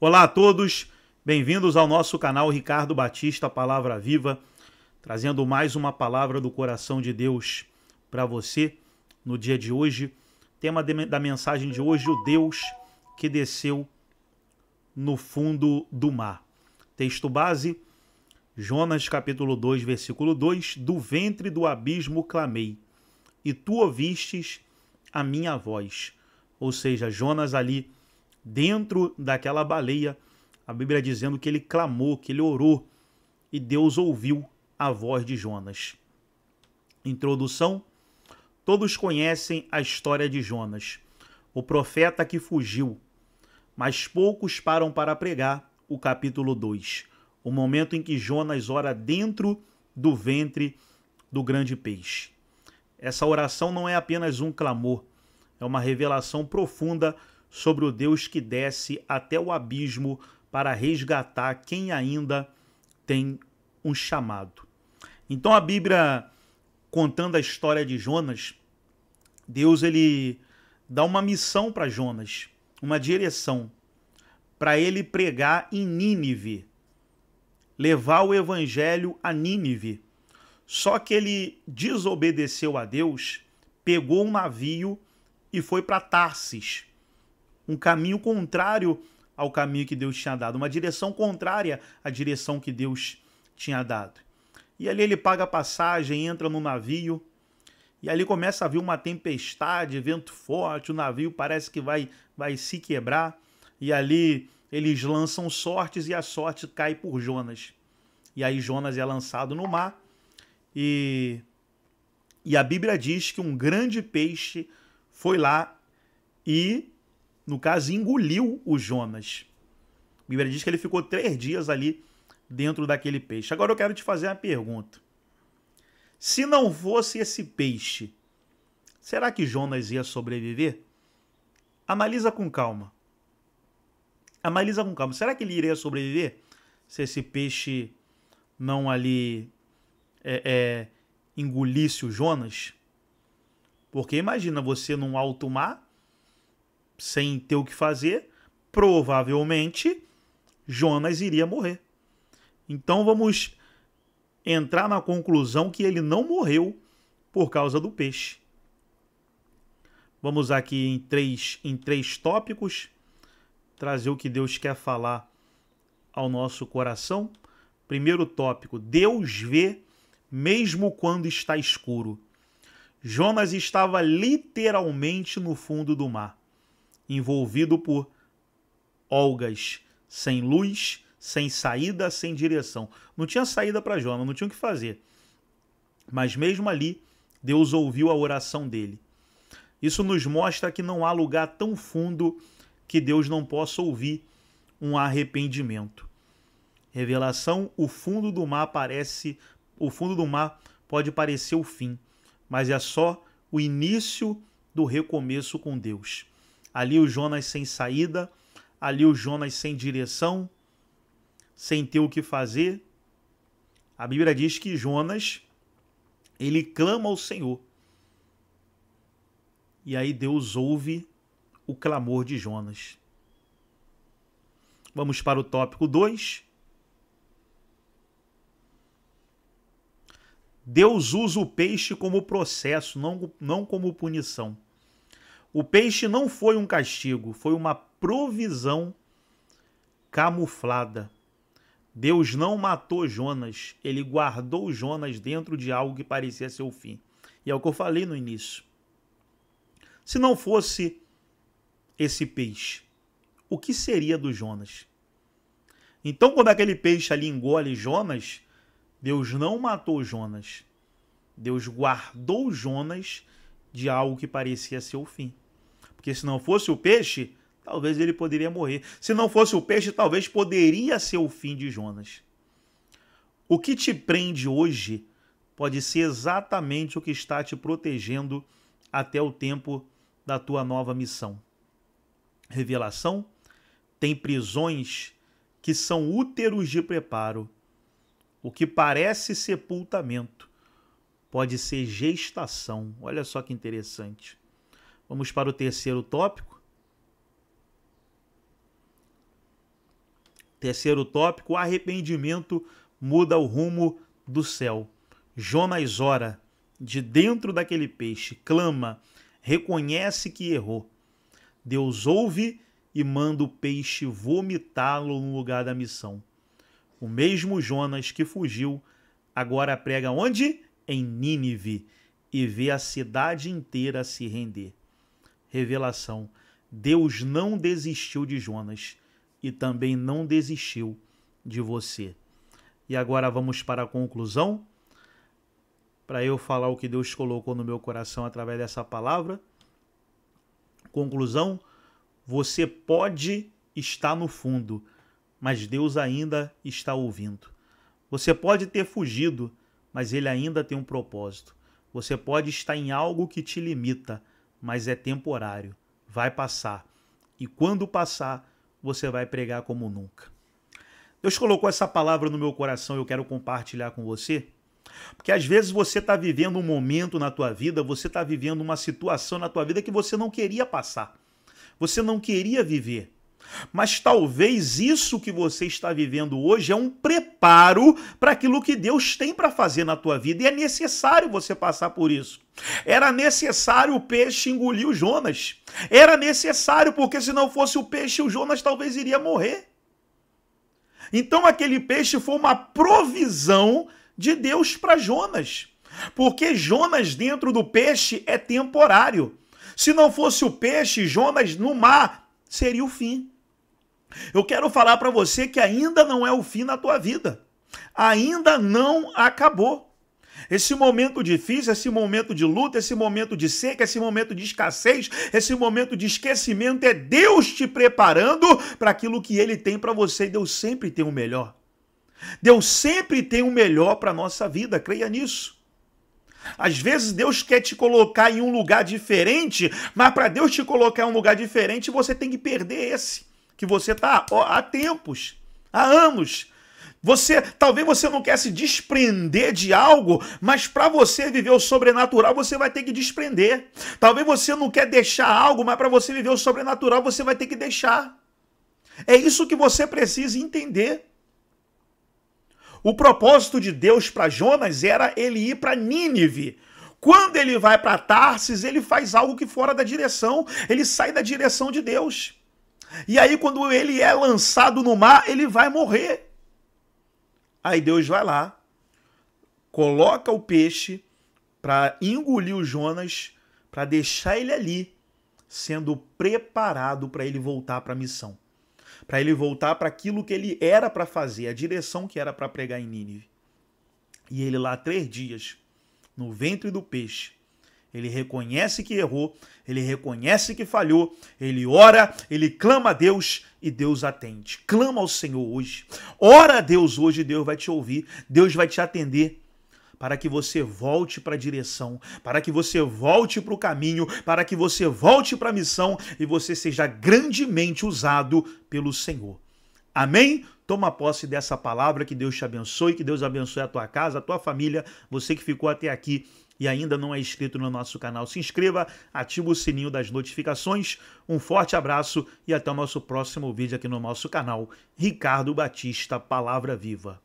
Olá a todos, bem-vindos ao nosso canal Ricardo Batista, Palavra Viva, trazendo mais uma palavra do coração de Deus para você no dia de hoje. Tema da mensagem de hoje, o Deus que desceu no fundo do mar. Texto base, Jonas capítulo 2, versículo 2, do ventre do abismo clamei, e tu ouvistes a minha voz. Ou seja, Jonas ali dentro daquela baleia, a Bíblia dizendo que ele clamou, que ele orou, e Deus ouviu a voz de Jonas. Introdução: todos conhecem a história de Jonas, o profeta que fugiu, mas poucos param para pregar o capítulo 2, o momento em que Jonas ora dentro do ventre do grande peixe. Essa oração não é apenas um clamor, é uma revelação profunda sobre o Deus que desce até o abismo para resgatar quem ainda tem um chamado. Então a Bíblia, contando a história de Jonas, Deus ele dá uma missão para Jonas, uma direção, para ele pregar em Nínive, levar o evangelho a Nínive. Só que ele desobedeceu a Deus, pegou um navio e foi para Tarsis, um caminho contrário ao caminho que Deus tinha dado, uma direção contrária à direção que Deus tinha dado. E ali ele paga a passagem, entra no navio, e ali começa a vir uma tempestade, vento forte, o navio parece que vai se quebrar, e ali eles lançam sortes e a sorte cai por Jonas. E aí Jonas é lançado no mar, e a Bíblia diz que um grande peixe foi lá e, no caso, engoliu o Jonas. A Bíblia diz que ele ficou 3 dias ali dentro daquele peixe. Agora eu quero te fazer uma pergunta. Se não fosse esse peixe, será que Jonas ia sobreviver? Analisa com calma. Analisa com calma. Será que ele iria sobreviver se esse peixe não ali engolisse o Jonas? Porque imagina você num alto mar, sem ter o que fazer, provavelmente Jonas iria morrer. Então vamos entrar na conclusão que ele não morreu por causa do peixe. Vamos aqui em três tópicos, trazer o que Deus quer falar ao nosso coração. Primeiro tópico: Deus vê mesmo quando está escuro. Jonas estava literalmente no fundo do mar, envolvido por algas, sem luz, sem saída, sem direção. Não tinha saída para Jonas, não tinha o que fazer. Mas mesmo ali, Deus ouviu a oração dele. Isso nos mostra que não há lugar tão fundo que Deus não possa ouvir um arrependimento. Revelação: o fundo do mar pode parecer o fim, mas é só o início do recomeço com Deus. Ali o Jonas sem saída, ali o Jonas sem direção, sem ter o que fazer. A Bíblia diz que Jonas, ele clama ao Senhor. E aí Deus ouve o clamor de Jonas. Vamos para o tópico 2. Deus usa o peixe como processo, não como punição. O peixe não foi um castigo, foi uma provisão camuflada. Deus não matou Jonas, ele guardou Jonas dentro de algo que parecia ser o fim. E é o que eu falei no início. Se não fosse esse peixe, o que seria do Jonas? Então, quando aquele peixe ali engole Jonas, Deus não matou Jonas. Deus guardou Jonas de algo que parecia ser o fim. Porque se não fosse o peixe, talvez ele poderia morrer. Se não fosse o peixe, talvez poderia ser o fim de Jonas. O que te prende hoje pode ser exatamente o que está te protegendo até o tempo da tua nova missão. Revelação: tem prisões que são úteros de preparo. O que parece sepultamento pode ser gestação. Olha só que interessante. Vamos para o terceiro tópico. Terceiro tópico, o arrependimento muda o rumo do céu. Jonas ora de dentro daquele peixe, clama, reconhece que errou. Deus ouve e manda o peixe vomitá-lo no lugar da missão. O mesmo Jonas que fugiu, agora prega onde? Em Nínive, e vê a cidade inteira se render. Revelação: Deus não desistiu de Jonas e também não desistiu de você. E agora vamos para a conclusão, para eu falar o que Deus colocou no meu coração através dessa palavra. Conclusão: você pode estar no fundo, mas Deus ainda está ouvindo. Você pode ter fugido, mas Ele ainda tem um propósito. Você pode estar em algo que te limita, mas é temporário, vai passar. E quando passar, você vai pregar como nunca. Deus colocou essa palavra no meu coração e eu quero compartilhar com você, porque às vezes você está vivendo um momento na tua vida, você está vivendo uma situação na tua vida que você não queria passar, você não queria viver. Mas talvez isso que você está vivendo hoje é um preparo para aquilo que Deus tem para fazer na tua vida. E é necessário você passar por isso. Era necessário o peixe engolir o Jonas. Era necessário, porque se não fosse o peixe, o Jonas talvez iria morrer. Então aquele peixe foi uma provisão de Deus para Jonas. Porque Jonas dentro do peixe é temporário. Se não fosse o peixe, Jonas no mar seria o fim. Eu quero falar para você que ainda não é o fim na tua vida. Ainda não acabou. Esse momento difícil, esse momento de luta, esse momento de seca, esse momento de escassez, esse momento de esquecimento é Deus te preparando para aquilo que Ele tem para você. Deus sempre tem o melhor. Deus sempre tem o melhor para a nossa vida, creia nisso. Às vezes Deus quer te colocar em um lugar diferente, mas para Deus te colocar em um lugar diferente, você tem que perder esse que você está há tempos, há anos. Talvez você não quer se desprender de algo, mas para você viver o sobrenatural, você vai ter que desprender. Talvez você não quer deixar algo, mas para você viver o sobrenatural, você vai ter que deixar. É isso que você precisa entender. O propósito de Deus para Jonas era ele ir para Nínive. Quando ele vai para Tarsis, ele faz algo que fora da direção, ele sai da direção de Deus. E aí quando ele é lançado no mar, ele vai morrer. Aí Deus vai lá, coloca o peixe para engolir o Jonas, para deixar ele ali, sendo preparado para ele voltar para a missão. Para ele voltar para aquilo que ele era para fazer, a direção que era para pregar em Nínive. E ele lá 3 dias, no ventre do peixe, ele reconhece que errou, ele reconhece que falhou, ele ora, ele clama a Deus e Deus atende. Clama ao Senhor hoje, ora a Deus hoje, Deus vai te ouvir, Deus vai te atender, para que você volte para a direção, para que você volte para o caminho, para que você volte para a missão e você seja grandemente usado pelo Senhor. Amém? Toma posse dessa palavra, que Deus te abençoe, que Deus abençoe a tua casa, a tua família, você que ficou até aqui e ainda não é inscrito no nosso canal, se inscreva, ativa o sininho das notificações. Um forte abraço e até o nosso próximo vídeo aqui no nosso canal. Ricardo Batista, Palavra Viva.